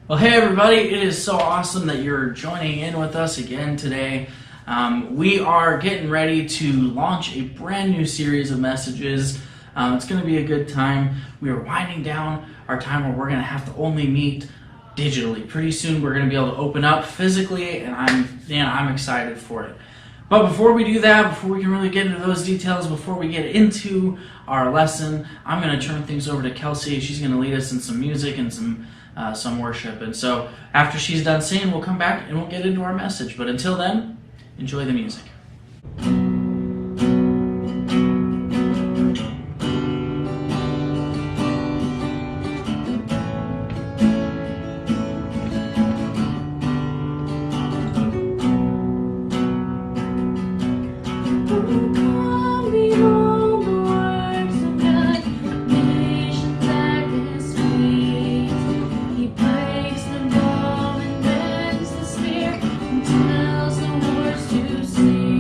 Well, hey everybody, it is so awesome that you're joining in with us again today. We are getting ready to launch a brand new series of messages. It's going to be a good time. We are winding down our time where we're going to have to only meet digitally. Pretty soon we're going to be able to open up physically, and I'm excited for it. But before we do that, before we can really get into those details, before we get into our lesson, I'm going to turn things over to Kelsey. She's going to lead us in some music and some worship. And so after she's done singing, we'll come back and we'll get into our message. But until then, enjoy the music. See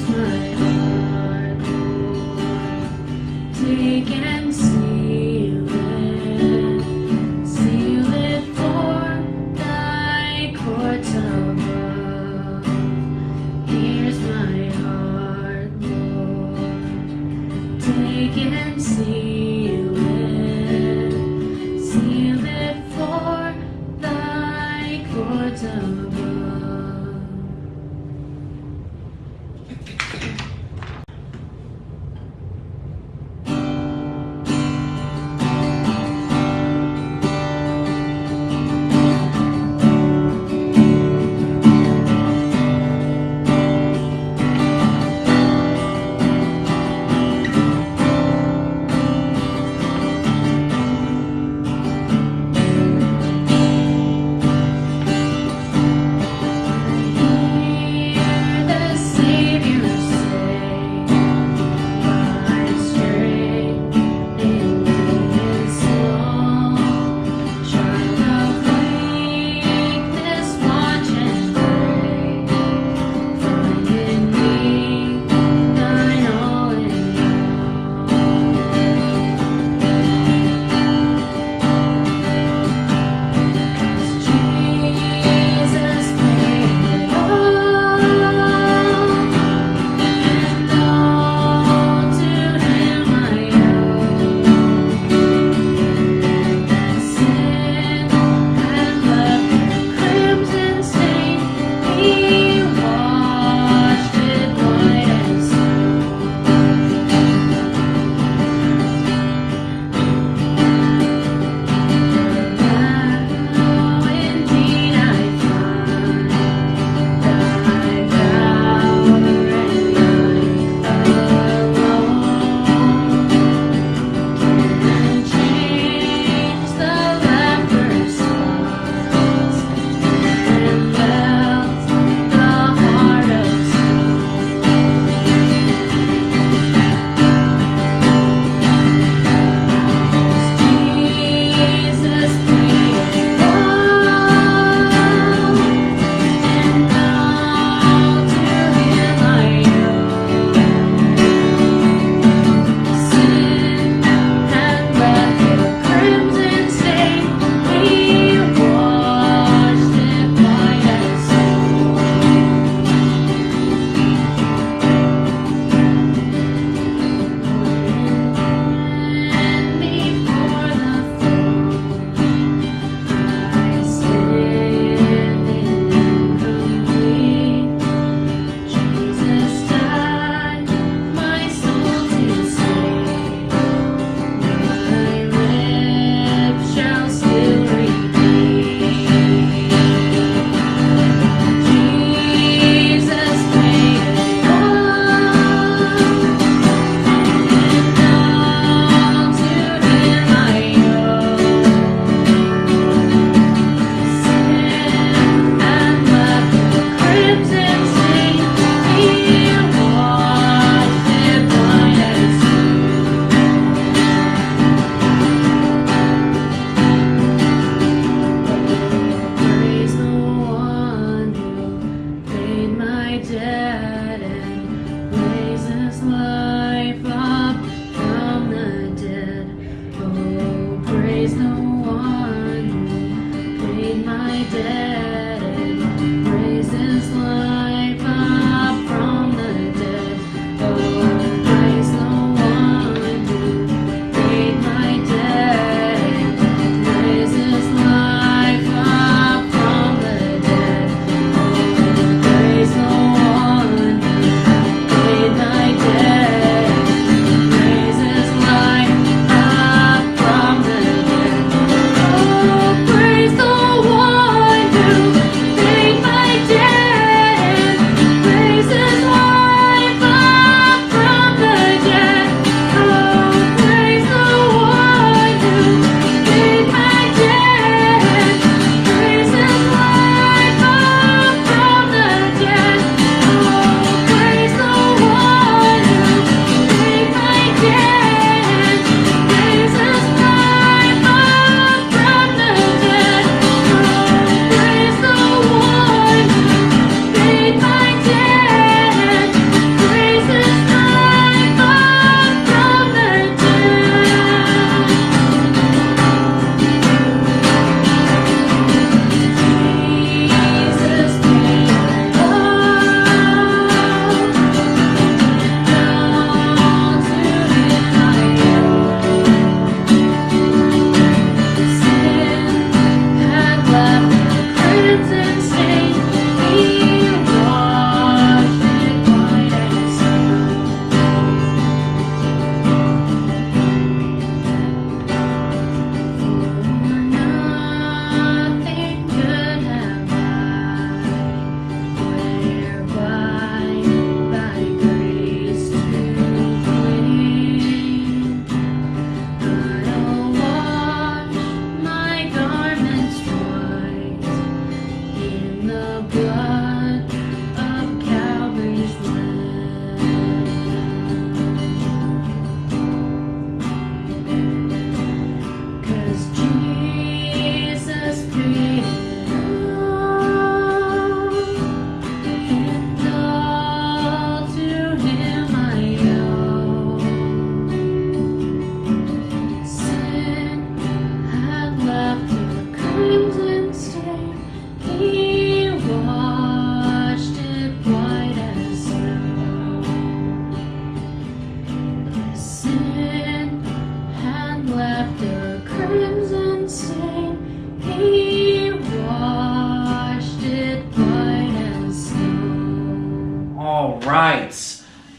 my heart, Lord. Take and seal it for thy courts above. Here's my heart, Lord. Take and seal it for thy courts above.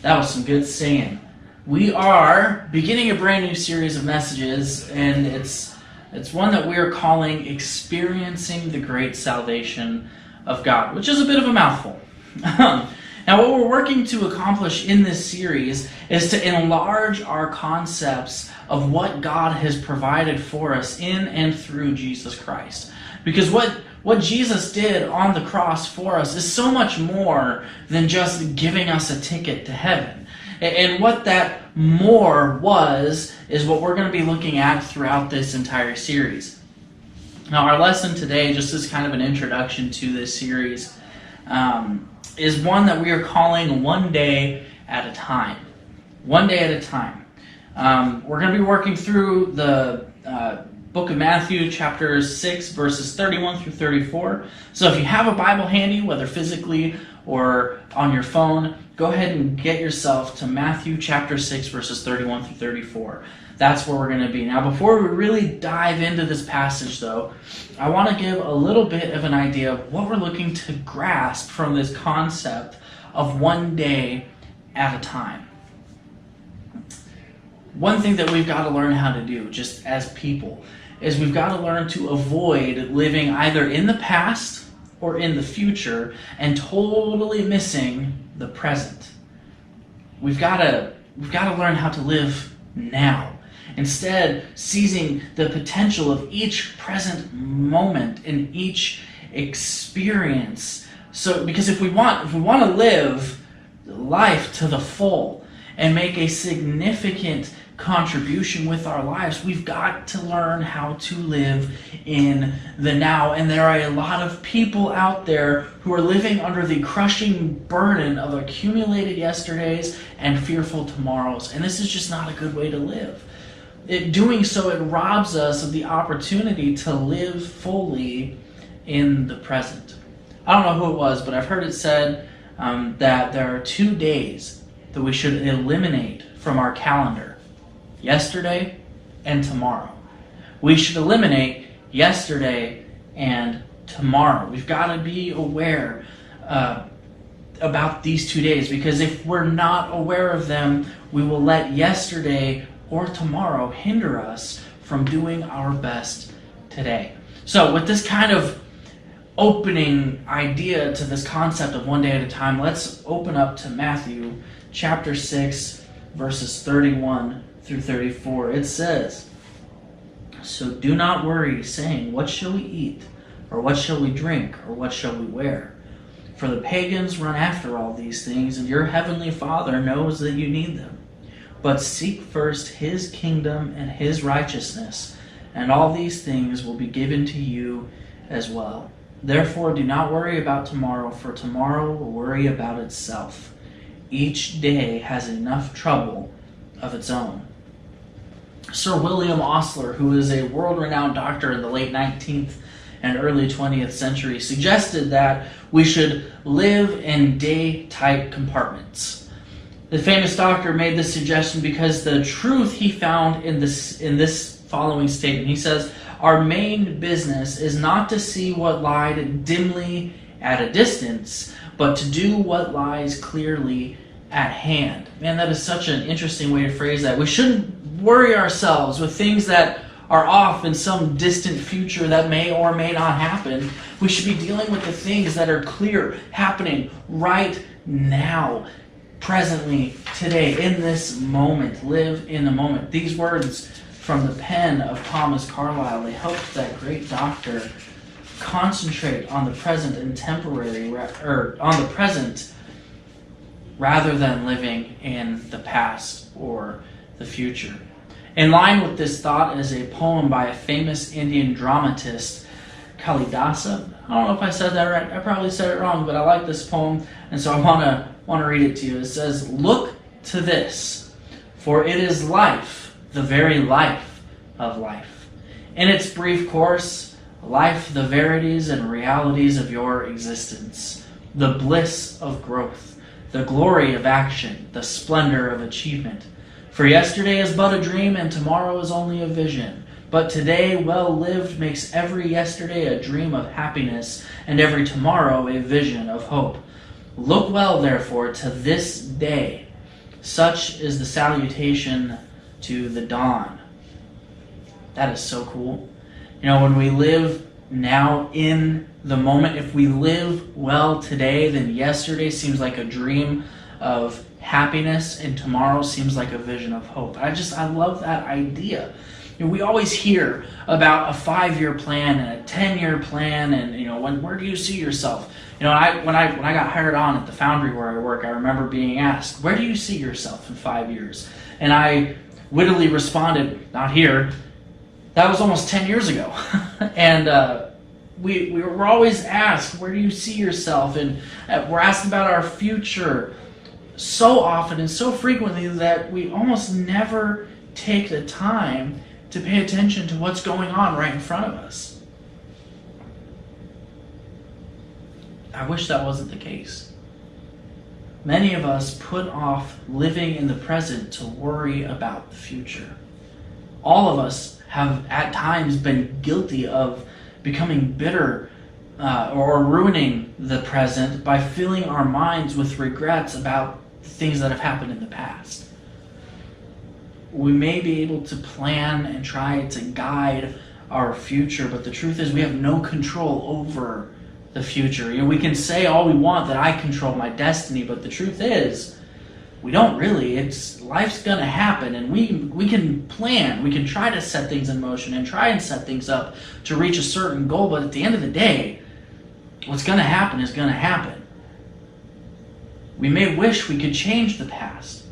That was some good singing. We are beginning a brand new series of messages, and it's one that we are calling Experiencing the Great Salvation of God, which is a bit of a mouthful. Now, what we're working to accomplish in this series is to enlarge our concepts of what God has provided for us in and through Jesus Christ. Because what Jesus did on the cross for us is so much more than just giving us a ticket to heaven. And what that more was is what we're going to be looking at throughout this entire series. Now, our lesson today, just as kind of an introduction to this series, is one that we are calling One Day at a Time. One Day at a Time. We're going to be working through the book of Matthew, chapter 6, verses 31 through 34. So if you have a Bible handy, whether physically or on your phone, go ahead and get yourself to Matthew chapter 6, verses 31 through 34. That's where we're going to be. Now, before we really dive into this passage, though, I want to give a little bit of an idea of what we're looking to grasp from this concept of one day at a time. One thing that we've got to learn how to do, just as people, is we've got to learn to avoid living either in the past or in the future and totally missing the present. We've got to learn how to live now. Instead, seizing the potential of each present moment in each experience. So, because if we want to live life to the full and make a significant contribution with our lives, we've got to learn how to live in the now. And there are a lot of people out there who are living under the crushing burden of accumulated yesterdays and fearful tomorrows. And this is just not a good way to live. Doing so, it robs us of the opportunity to live fully in the present. I don't know who it was, but I've heard it said that there are 2 days that we should eliminate from our calendar: yesterday and tomorrow. We should eliminate yesterday and tomorrow. We've got to be aware about these 2 days, because if we're not aware of them, we will let yesterday or tomorrow hinder us from doing our best today. So with this kind of opening idea to this concept of one day at a time, let's open up to Matthew chapter 6, verses 31 through 34. It says, "So do not worry, saying, 'What shall we eat? Or what shall we drink? Or what shall we wear?' For the pagans run after all these things, and your heavenly Father knows that you need them. But seek first His kingdom and His righteousness, and all these things will be given to you as well. Therefore do not worry about tomorrow, for tomorrow will worry about itself. Each day has enough trouble of its own." Sir William Osler, who is a world-renowned doctor in the late 19th and early 20th century, suggested that we should live in day-type compartments. The famous doctor made this suggestion because the truth he found in this following statement. He says, "Our main business is not to see what lied dimly at a distance, but to do what lies clearly at hand." Man, that is such an interesting way to phrase that. We shouldn't worry ourselves with things that are off in some distant future that may or may not happen. We should be dealing with the things that are clear, happening right now, presently, today, in this moment. Live in the moment. These words from the pen of Thomas Carlyle, they helped that great doctor concentrate on the present and temporary, or on the present, rather than living in the past or the future. In line with this thought is a poem by a famous Indian dramatist, Kalidasa. I don't know if I said that right. I probably said it wrong, but I like this poem, and so I want to read it to you. It says, "Look to this, for it is life, the very life of life. In its brief course, life, the verities and realities of your existence, the bliss of growth, the glory of action, the splendor of achievement. For yesterday is but a dream, and tomorrow is only a vision. But today, well lived, makes every yesterday a dream of happiness, and every tomorrow a vision of hope. Look well, therefore, to this day, Such is the salutation to the dawn. That is so cool. You know, when we live now in the moment, if we live well today, then yesterday seems like a dream of happiness and tomorrow seems like a vision of hope. I love that idea. You know, we always hear about a 5-year plan and a 10-year plan, and you know, where do you see yourself? You know, when I got hired on at the foundry where I work, I remember being asked, "Where do you see yourself in 5 years?" And I wittily responded, "Not here." That was almost 10 years ago. And we were always asked, "Where do you see yourself?" And we're asked about our future so often and so frequently that we almost never take the time to pay attention to what's going on right in front of us. I wish that wasn't the case. Many of us put off living in the present to worry about the future. All of us have at times been guilty of becoming bitter or ruining the present by filling our minds with regrets about things that have happened in the past. We may be able to plan and try to guide our future, but the truth is we have no control over the future. You know, we can say all we want that I control my destiny, but the truth is we don't really. Life's gonna happen, and we can plan, we can try to set things in motion and try and set things up to reach a certain goal, but at the end of the day, what's gonna happen is gonna happen. We may wish we could change the past,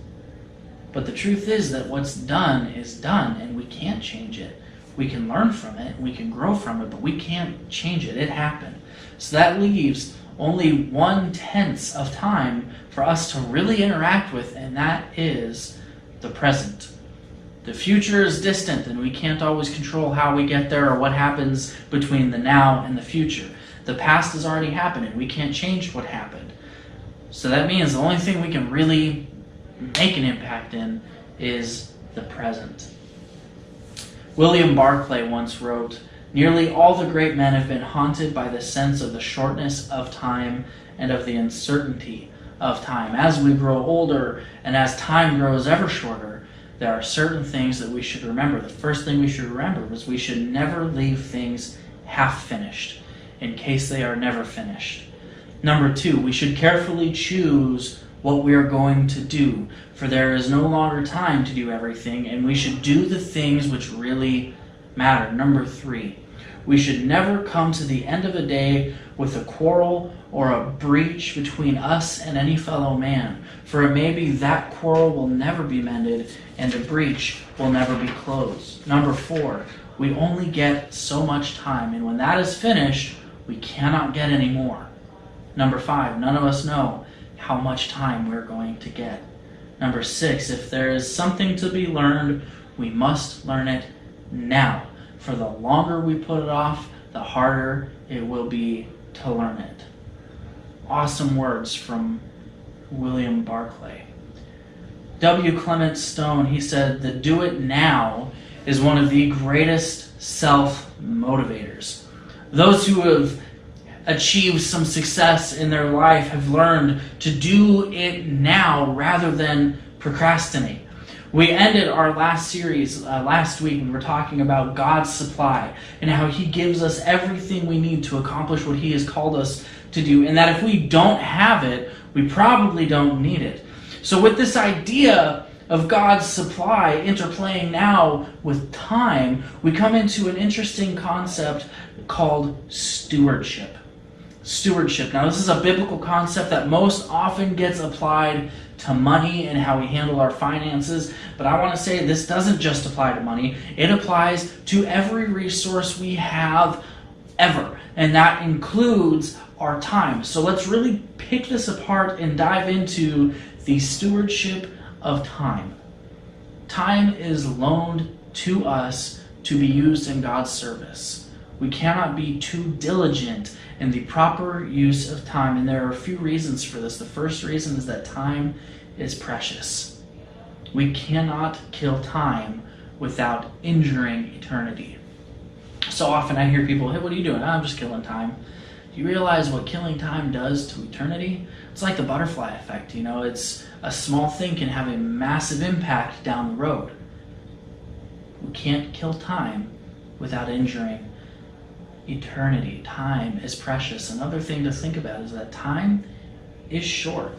but the truth is that what's done is done, and we can't change it. We can learn from it, we can grow from it, but we can't change it. It happened. So that leaves only 1/10 of time for us to really interact with, and that is the present. The future is distant, and we can't always control how we get there or what happens between the now and the future. The past has already happened, and we can't change what happened. So that means the only thing we can really make an impact in is the present. William Barclay once wrote, "Nearly all the great men have been haunted by the sense of the shortness of time and of the uncertainty of time. As we grow older and as time grows ever shorter, there are certain things that we should remember. The first thing we should remember is we should never leave things half finished in case they are never finished. Number 2, we should carefully choose what we are going to do, for there is no longer time to do everything, and we should do the things which really matter. Number 3, we should never come to the end of a day with a quarrel or a breach between us and any fellow man, for it may be that quarrel will never be mended and the breach will never be closed. Number 4, we only get so much time, and when that is finished, we cannot get any more. Number 5, none of us know how much time we're going to get. Number 6, if there is something to be learned, we must learn it now. For the longer we put it off, the harder it will be to learn it." Awesome words from William Barclay. W. Clement Stone, he said, "The do it now is one of the greatest self-motivators. Those who have achieved some success in their life have learned to do it now rather than procrastinate." We ended our last series last week. We were talking about God's supply and how He gives us everything we need to accomplish what He has called us to do, and that if we don't have it, we probably don't need it. So with this idea of God's supply interplaying now with time, we come into an interesting concept called stewardship. Stewardship. Now, this is a biblical concept that most often gets applied to money and how we handle our finances, but I want to say this doesn't just apply to money. It applies to every resource we have ever, and that includes our time. So let's really pick this apart and dive into the stewardship of time. Time is loaned to us to be used in God's service. We cannot be too diligent in the proper use of time, and there are a few reasons for this. The first reason is that time is precious. We cannot kill time without injuring eternity. So often I hear people, "Hey, what are you doing?" "I'm just killing time." Do you realize what killing time does to eternity? It's like the butterfly effect. You know, it's A small thing can have a massive impact down the road. We can't kill time without injuring eternity. Time is precious. Another thing to think about is that time is short.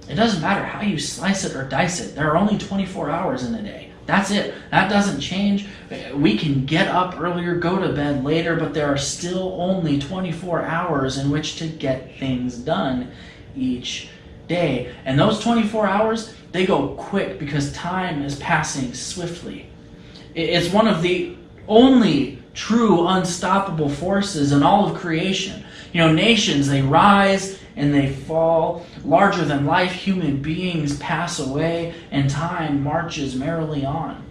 It doesn't matter how you slice it or dice it. There are only 24 hours in a day. That's it. That doesn't change. We can get up earlier, go to bed later, but there are still only 24 hours in which to get things done each day. And those 24 hours, they go quick because time is passing swiftly. It's one of the only true unstoppable forces in all of creation. Nations, they rise and they fall. Larger than life human beings pass away, and time marches merrily on.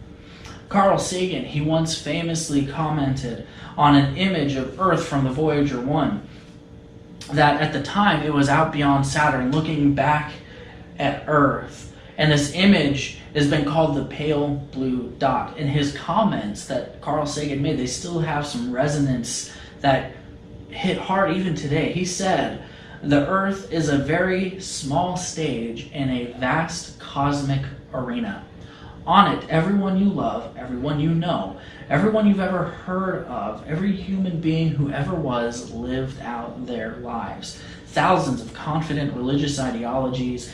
Carl Sagan, he once famously commented on an image of Earth from the Voyager 1 that at the time it was out beyond Saturn looking back at Earth. And this image has been called the pale blue dot. And his comments that Carl Sagan made, they still have some resonance that hit hard even today. He said, "The Earth is a very small stage in a vast cosmic arena. On it, everyone you love, everyone you know, everyone you've ever heard of, every human being who ever was lived out their lives. Thousands of confident religious ideologies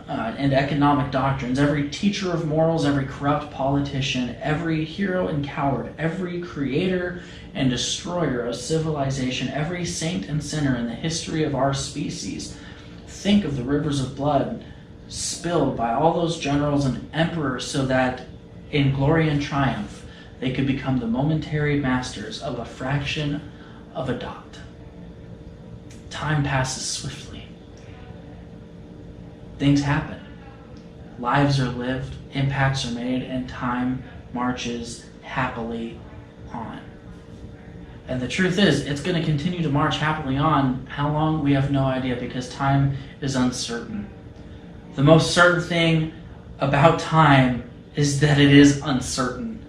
and economic doctrines, every teacher of morals, every corrupt politician, every hero and coward, every creator and destroyer of civilization, every saint and sinner in the history of our species. Think of the rivers of blood spilled by all those generals and emperors so that in glory and triumph they could become the momentary masters of a fraction of a dot." Time passes swiftly. Things happen. Lives are lived, impacts are made, and time marches happily on. And the truth is, it's going to continue to march happily on. How long? We have no idea, because time is uncertain. The most certain thing about time is that it is uncertain.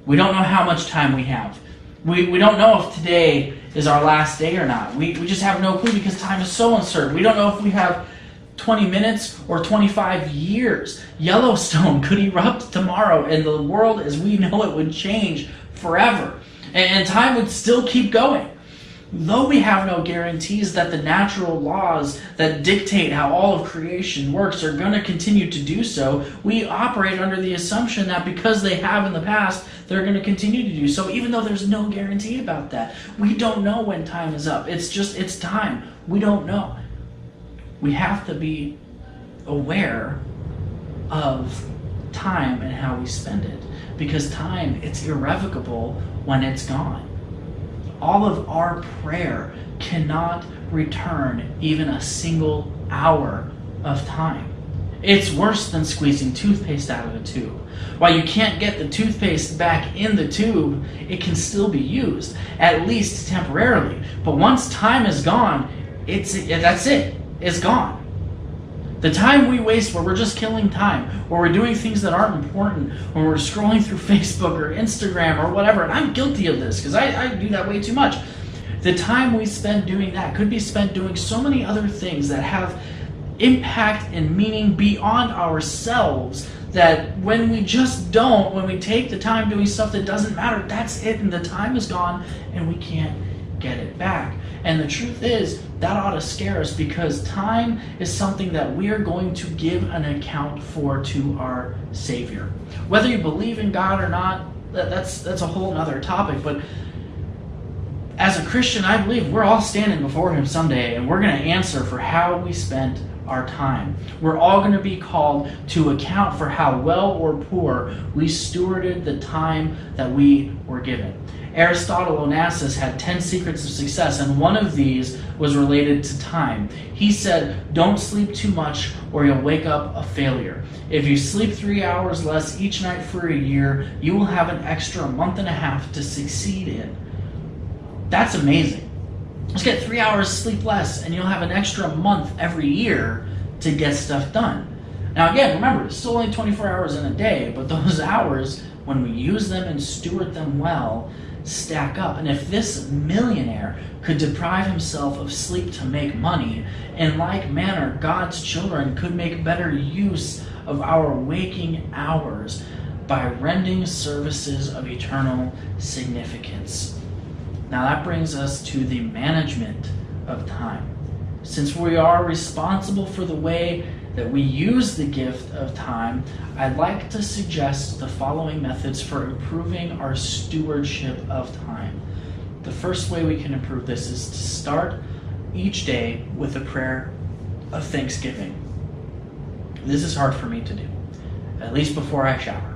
We don't know how much time we have. We don't know if today is our last day or not. We just have no clue because time is so uncertain. We don't know if we have 20 minutes or 25 years. Yellowstone could erupt tomorrow and the world as we know it would change forever. And time would still keep going. Though we have no guarantees that the natural laws that dictate how all of creation works are going to continue to do so, we operate under the assumption that because they have in the past, they're going to continue to do so, even though there's no guarantee about that. We don't know when time is up. It's time. We don't know. We have to be aware of time and how we spend it, because time, it's irrevocable when it's gone. All of our prayer cannot return even a single hour of time. It's worse than squeezing toothpaste out of a tube. While you can't get the toothpaste back in the tube, it can still be used, at least temporarily. But once time is gone, that's it. It's gone. The time we waste where we're just killing time, where we're doing things that aren't important, when we're scrolling through Facebook or Instagram or whatever, and I'm guilty of this because I do that way too much. The time we spend doing that could be spent doing so many other things that have impact and meaning beyond ourselves, that when we take the time doing stuff that doesn't matter, that's it, and the time is gone and we can't get it back. And the truth is, that ought to scare us, because time is something that we are going to give an account for to our Savior. Whether you believe in God or not, that's a whole other topic, but as a Christian, I believe we're all standing before Him someday, and we're going to answer for how we spent our time. We're all going to be called to account for how well or poor we stewarded the time that we were given. Aristotle Onassis had 10 secrets of success, and one of these was related to time. He said, don't sleep too much or you'll wake up a failure. If you sleep 3 hours less each night for a year, you will have an extra month and a half to succeed in. That's amazing. Just get 3 hours sleep less and you'll have an extra month every year to get stuff done. Now again, remember, it's still only 24 hours in a day, but those hours, when we use them and steward them well, stack up. And if this millionaire could deprive himself of sleep to make money, in like manner, God's children could make better use of our waking hours by rendering services of eternal significance. Now that brings us to the management of time. Since we are responsible for the way that we use the gift of time, I'd like to suggest the following methods for improving our stewardship of time. The first way we can improve this is to start each day with a prayer of thanksgiving. This is hard for me to do, at least before I shower.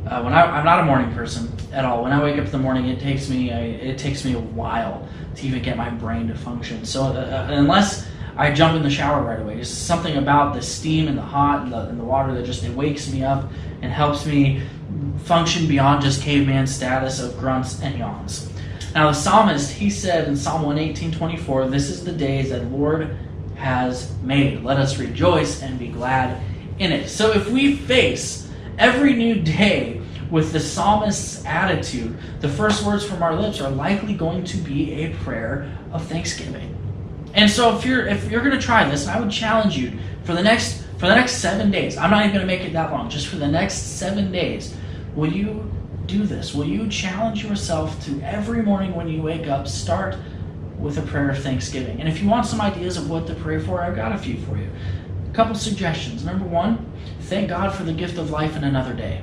I'm not a morning person at all. When I wake up in the morning, it takes me a while to even get my brain to function. So unless I jump in the shower right away, there's something about the steam and the hot and the water that just, it wakes me up and helps me function beyond just caveman status of grunts and yawns. Now the psalmist, he said in Psalm 118:24, "This is the day that the Lord has made. Let us rejoice and be glad in it." So if we face every new day with the psalmist's attitude, the first words from our lips are likely going to be a prayer of thanksgiving. And so if you're going to try this, I would challenge you for the next 7 days. I'm not even going to make it that long. Just for the next 7 days, will you do this? Will you challenge yourself to every morning when you wake up, start with a prayer of thanksgiving? And if you want some ideas of what to pray for, I've got a few for you. A couple suggestions. Number one, thank God for the gift of life in another day.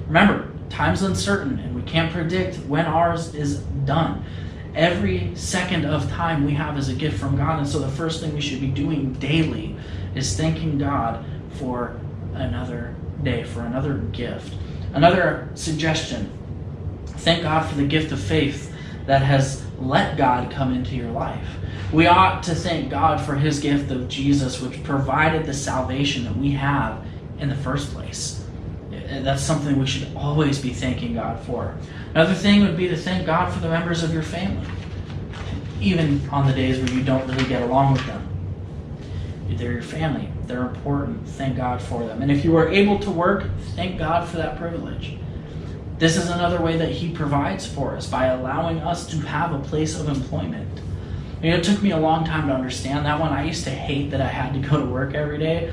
Remember, time's uncertain and we can't predict when ours is done. Every second of time we have is a gift from God, and so the first thing we should be doing daily is thanking God for another day, for another gift. Another suggestion, thank God for the gift of faith that has let God come into your life. We ought to thank God for his gift of Jesus, which provided the salvation that we have in the first place. That's something we should always be thanking God for. Another thing would be to thank God for the members of your family, even on the days where you don't really get along with them. They're your family. They're important. Thank God for them. And if you are able to work, thank God for that privilege. This is another way that he provides for us, by allowing us to have a place of employment. It took me a long time to understand that one. I used to hate that I had to go to work every day.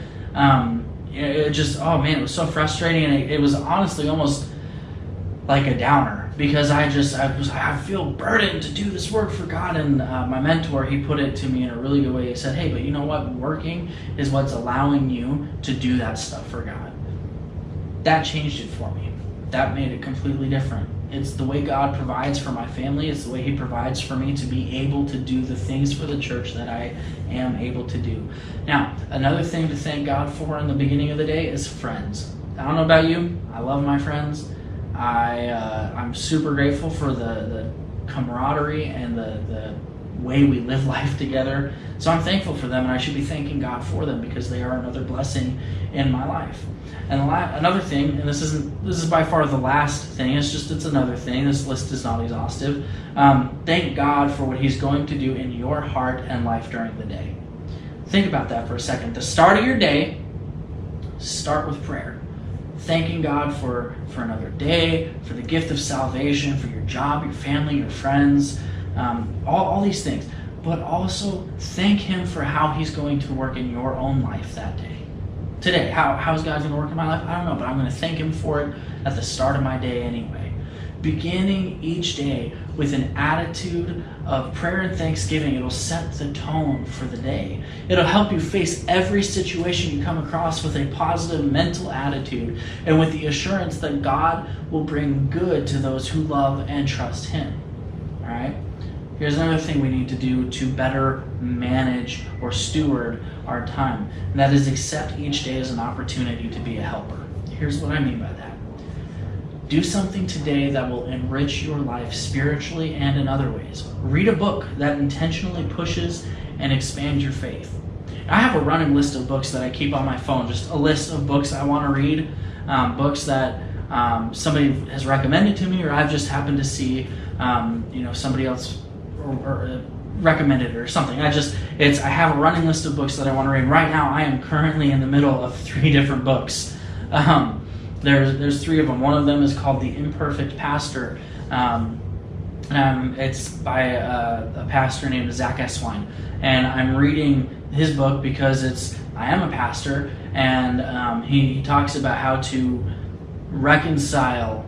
It just, oh man, it was so frustrating, and it was honestly almost like a downer, because I feel burdened to do this work for God. And my mentor, he put it to me in a really good way. He said, hey, but you know what? Working is what's allowing you to do that stuff for God. That changed it for me. That made it completely different. It's the way God provides for my family. It's the way he provides for me to be able to do the things for the church that I am able to do. Now, another thing to thank God for in the beginning of the day is friends. I don't know about you. I love my friends. I'm super grateful for the camaraderie and the way we live life together. So I'm thankful for them, and I should be thanking God for them, because they are another blessing in my life. And another thing, and this is by far the last thing, it's another thing. This list is not exhaustive. Thank God for what he's going to do in your heart and life during the day. Think about that for a second. The start of your day, start with prayer. Thanking God for another day, for the gift of salvation, for your job, your family, your friends, all these things. But also thank him for how he's going to work in your own life that day. Today, how is God going to work in my life? I don't know, but I'm going to thank him for it at the start of my day anyway. Beginning each day with an attitude of prayer and thanksgiving, it'll set the tone for the day. It'll help you face every situation you come across with a positive mental attitude, and with the assurance that God will bring good to those who love and trust him. All right? Here's another thing we need to do to better manage or steward our time, and that is accept each day as an opportunity to be a helper. Here's what I mean by that. Do something today that will enrich your life spiritually and in other ways. Read a book that intentionally pushes and expands your faith. I have a running list of books that I keep on my phone, just a list of books I want to read, books that somebody has recommended to me, or I've just happened to see somebody else or recommended it or something. I have a running list of books that I want to read. Right now, I am currently in the middle of 3 different books. There's 3 of them. One of them is called The Imperfect Pastor. It's by a pastor named E.T.G.S.O.G, and I'm reading his book because I am a pastor, and he talks about how to reconcile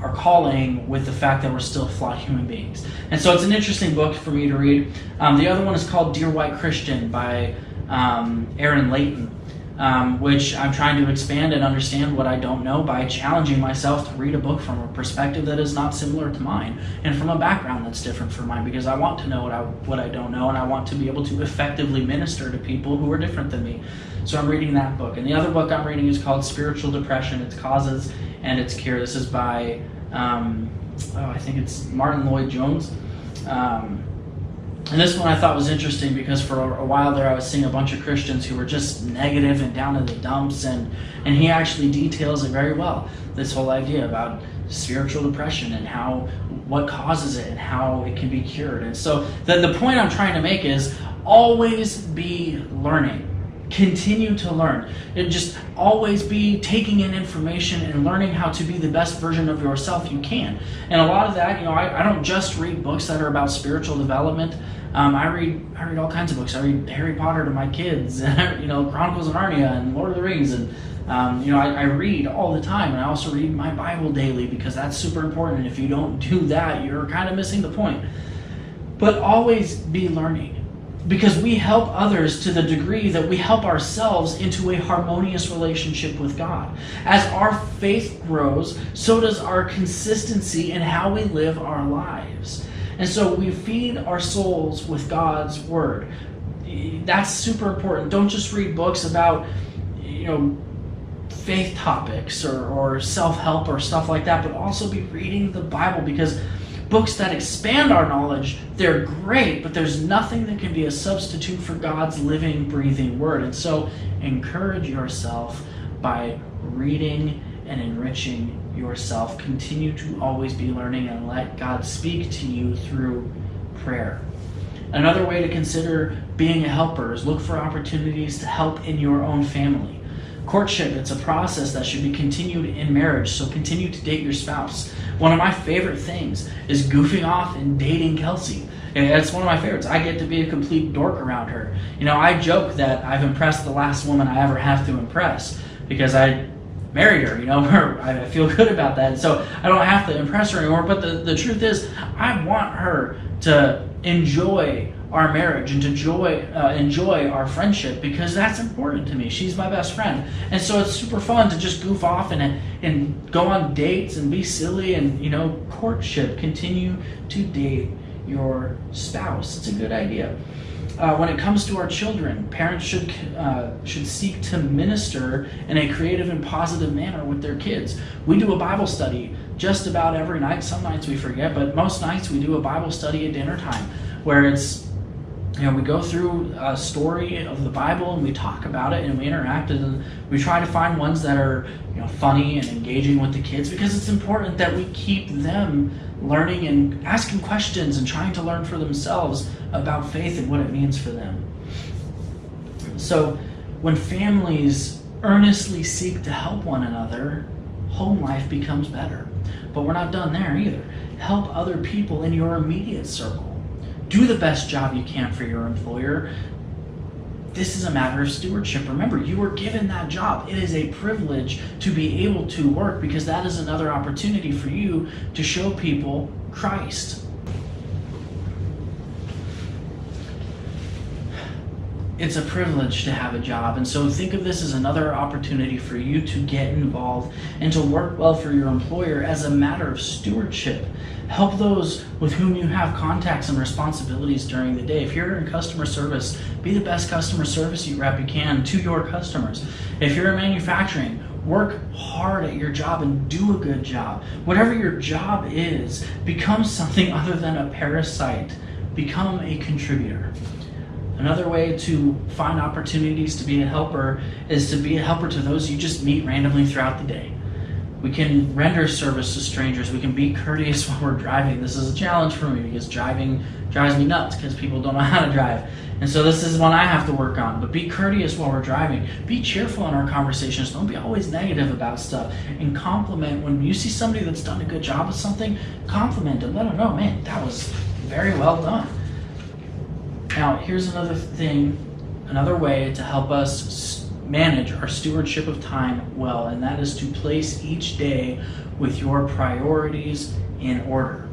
our calling with the fact that we're still flawed human beings. And so it's an interesting book for me to read. The other one is called Dear White Christian by Aaron Layton, which I'm trying to expand and understand what I don't know by challenging myself to read a book from a perspective that is not similar to mine and from a background that's different from mine, because I want to know what I don't know, and I want to be able to effectively minister to people who are different than me. So I'm reading that book. And the other book I'm reading is called Spiritual Depression, Its Causes and Its Cure. This is by, I think it's Martin Lloyd-Jones. And this one I thought was interesting because for a while there I was seeing a bunch of Christians who were just negative and down in the dumps, and he actually details it very well, this whole idea about spiritual depression and what causes it and how it can be cured. And so the point I'm trying to make is always be learning. Continue to learn. And just always be taking in information and learning how to be the best version of yourself you can. And a lot of that, I don't just read books that are about spiritual development. I read all kinds of books. I read Harry Potter to my kids, Chronicles of Narnia and Lord of the Rings, and I read all the time. And I also read my Bible daily because that's super important. And if you don't do that, you're kind of missing the point. But always be learning, because we help others to the degree that we help ourselves into a harmonious relationship with God. As our faith grows, so does our consistency in how we live our lives. And so we feed our souls with God's Word. That's super important. Don't just read books about, faith topics or self-help or stuff like that, but also be reading the Bible, because books that expand our knowledge, they're great, but there's nothing that can be a substitute for God's living, breathing Word. And so encourage yourself by reading and enriching yourself. Continue to always be learning and let God speak to you through prayer. Another way to consider being a helper is look for opportunities to help in your own family. Courtship, it's a process that should be continued in marriage, so continue to date your spouse. One of my favorite things is goofing off and dating Kelsey. It's one of my favorites. I get to be a complete dork around her. I joke that I've impressed the last woman I ever have to impress because I married her, I feel good about that. So I don't have to impress her anymore. But the truth is, I want her to enjoy our marriage and to enjoy our friendship, because that's important to me. She's my best friend. And so it's super fun to just goof off and go on dates and be silly and, courtship. Continue to date your spouse. It's a good idea. When it comes to our children, parents should seek to minister in a creative and positive manner with their kids. We do a Bible study just about every night. Some nights we forget, but most nights we do a Bible study at dinner time, where it's, we go through a story of the Bible and we talk about it and we interact, and we try to find ones that are funny and engaging with the kids, because it's important that we keep them learning and asking questions and trying to learn for themselves about faith and what it means for them. So when families earnestly seek to help one another, home life becomes better. But we're not done there either. Help other people in your immediate circle. Do the best job you can for your employer. This is a matter of stewardship. Remember, you were given that job. It is a privilege to be able to work, because that is another opportunity for you to show people Christ. It's a privilege to have a job, and so think of this as another opportunity for you to get involved and to work well for your employer as a matter of stewardship. Help those with whom you have contacts and responsibilities during the day. If you're in customer service, be the best customer service rep you can to your customers. If you're in manufacturing, work hard at your job and do a good job. Whatever your job is, become something other than a parasite. Become a contributor. Another way to find opportunities to be a helper is to be a helper to those you just meet randomly throughout the day. We can render service to strangers. We can be courteous while we're driving. This is a challenge for me because driving drives me nuts because people don't know how to drive. And so this is one I have to work on. But be courteous while we're driving. Be cheerful in our conversations. Don't be always negative about stuff. And compliment. When you see somebody that's done a good job of something, compliment them. Let them know, man, that was very well done. Now, here's another thing, another way to help us manage our stewardship of time well, and that is to place each day with your priorities in order.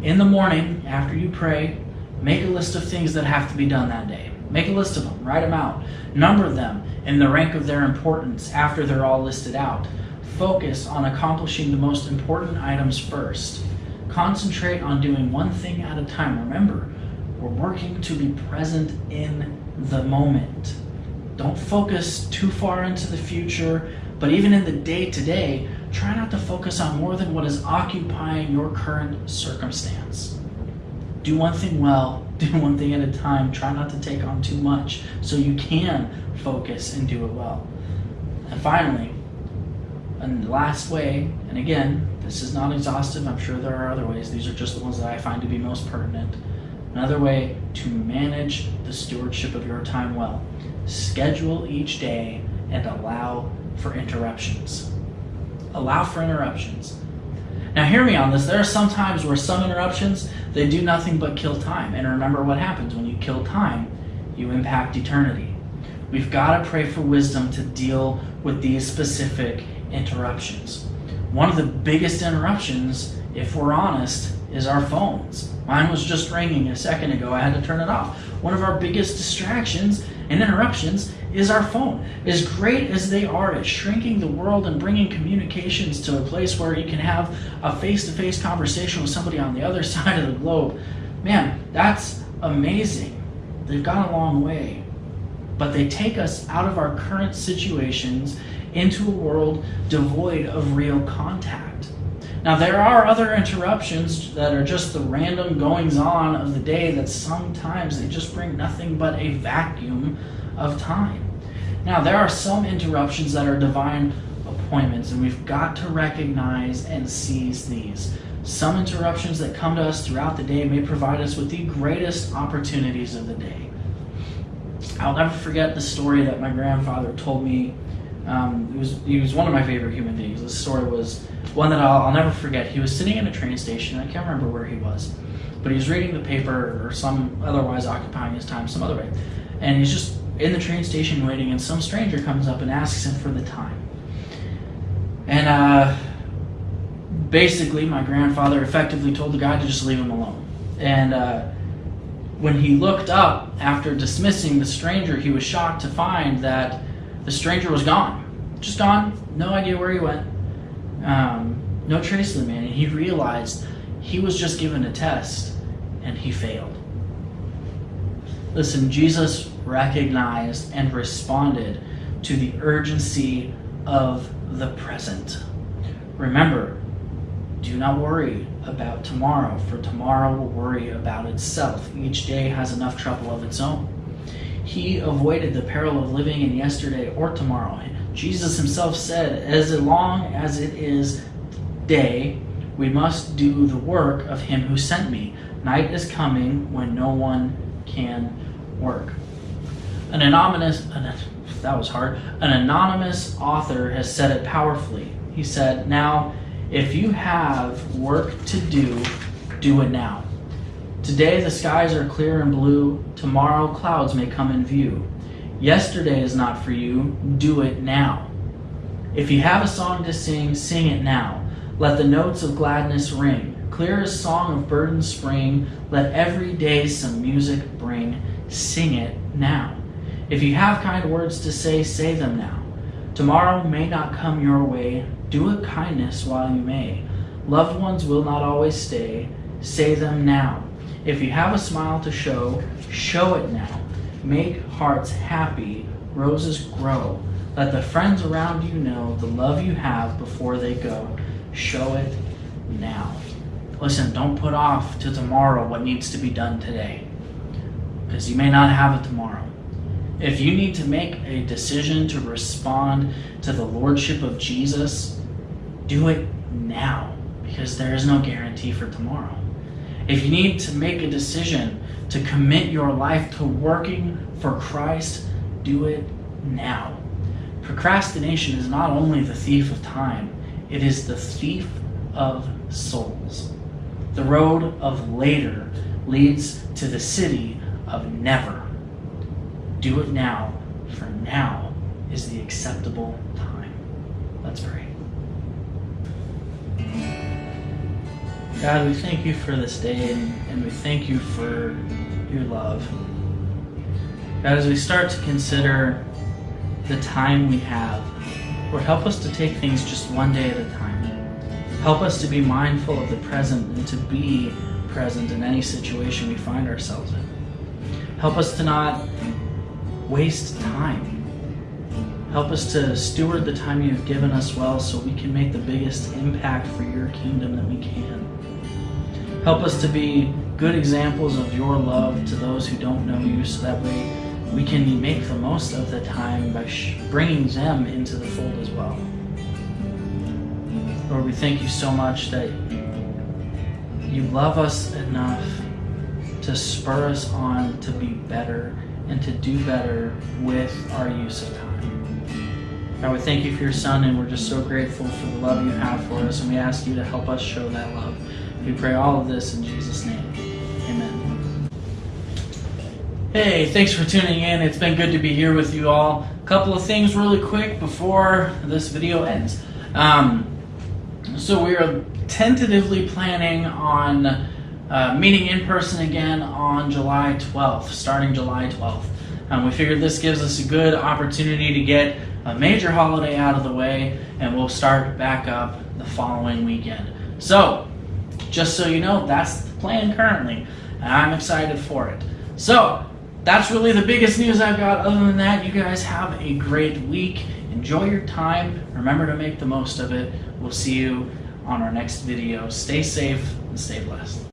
In the morning, after you pray, make a list of things that have to be done that day. Make a list of them, write them out, number them in the rank of their importance after they're all listed out. Focus on accomplishing the most important items first. Concentrate on doing one thing at a time. Remember, we're working to be present in the moment. Don't focus too far into the future, but even in the day-to-day, try not to focus on more than what is occupying your current circumstance. Do one thing well, do one thing at a time. Try not to take on too much so you can focus and do it well. And finally, and the last way, and again, this is not exhaustive, I'm sure there are other ways, these are just the ones that I find to be most pertinent. Another way to manage the stewardship of your time well. Schedule each day and allow for interruptions. Allow for interruptions. Now hear me on this. There are some times where some interruptions, they do nothing but kill time. And remember what happens when you kill time, you impact eternity. We've got to pray for wisdom to deal with these specific interruptions. One of the biggest interruptions, if we're honest, is our phones. Mine was just ringing a second ago. I had to turn it off. One of our biggest distractions and interruptions is our phone. As great as they are at shrinking the world and bringing communications to a place where you can have a face-to-face conversation with somebody on the other side of the globe, man, that's amazing. They've gone a long way. But they take us out of our current situations into a world devoid of real contact. Now, there are other interruptions that are just the random goings-on of the day that sometimes they just bring nothing but a vacuum of time. Now, there are some interruptions that are divine appointments, and we've got to recognize and seize these. Some interruptions that come to us throughout the day may provide us with the greatest opportunities of the day. I'll never forget the story that my grandfather told me. He was one of my favorite human beings. This story was one that I'll never forget. He was sitting in a train station. I can't remember where he was, but he was reading the paper or some otherwise occupying his time some other way. And he's just in the train station waiting, and some stranger comes up and asks him for the time. And basically, my grandfather effectively told the guy to just leave him alone. And when he looked up after dismissing the stranger, he was shocked to find that the stranger was gone. Just gone. No idea where he went. No trace of the man. And he realized he was just given a test and he failed. Listen, Jesus recognized and responded to the urgency of the present. Remember, do not worry about tomorrow, for tomorrow will worry about itself. Each day has enough trouble of its own. He avoided the peril of living in yesterday or tomorrow. Jesus himself said, as long as it is day, we must do the work of him who sent me. Night is coming when no one can work. An anonymous author has said it powerfully. He said, now, if you have work to do, do it now. Today the skies are clear and blue. Tomorrow clouds may come in view. Yesterday is not for you. Do it now. If you have a song to sing, sing it now. Let the notes of gladness ring. Clear as song of burdened spring. Let every day some music bring. Sing it now. If you have kind words to say, say them now. Tomorrow may not come your way. Do a kindness while you may. Loved ones will not always stay. Say them now. If you have a smile to show, show it now. Make hearts happy, roses grow. Let the friends around you know the love you have before they go. Show it now. Listen, don't put off to tomorrow what needs to be done today, because you may not have it tomorrow. If you need to make a decision to respond to the Lordship of Jesus, do it now, because there is no guarantee for tomorrow. If you need to make a decision to commit your life to working for Christ, do it now. Procrastination is not only the thief of time, it is the thief of souls. The road of later leads to the city of never. Do it now, for now is the acceptable time. Let's pray. God, we thank you for this day, and we thank you for your love. God, as we start to consider the time we have, Lord, help us to take things just one day at a time. Help us to be mindful of the present and to be present in any situation we find ourselves in. Help us to not waste time. Help us to steward the time you've given us well so we can make the biggest impact for your kingdom that we can. Help us to be good examples of your love to those who don't know you, so that way we can make the most of the time by bringing them into the fold as well. Lord, we thank you so much that you love us enough to spur us on to be better and to do better with our use of time. God, we thank you for your Son, and we're just so grateful for the love you have for us, and we ask you to help us show that love. We pray all of this in Jesus' name. Amen. Hey, thanks for tuning in. It's been good to be here with you all. A couple of things really quick before this video ends. So we are tentatively planning on meeting in person again on July 12th, starting July 12th. We figured this gives us a good opportunity to get a major holiday out of the way, and we'll start back up the following weekend. So, just so you know, that's the plan currently, and I'm excited for it. So, that's really the biggest news I've got. Other than that, you guys have a great week. Enjoy your time. Remember to make the most of it. We'll see you on our next video. Stay safe and stay blessed.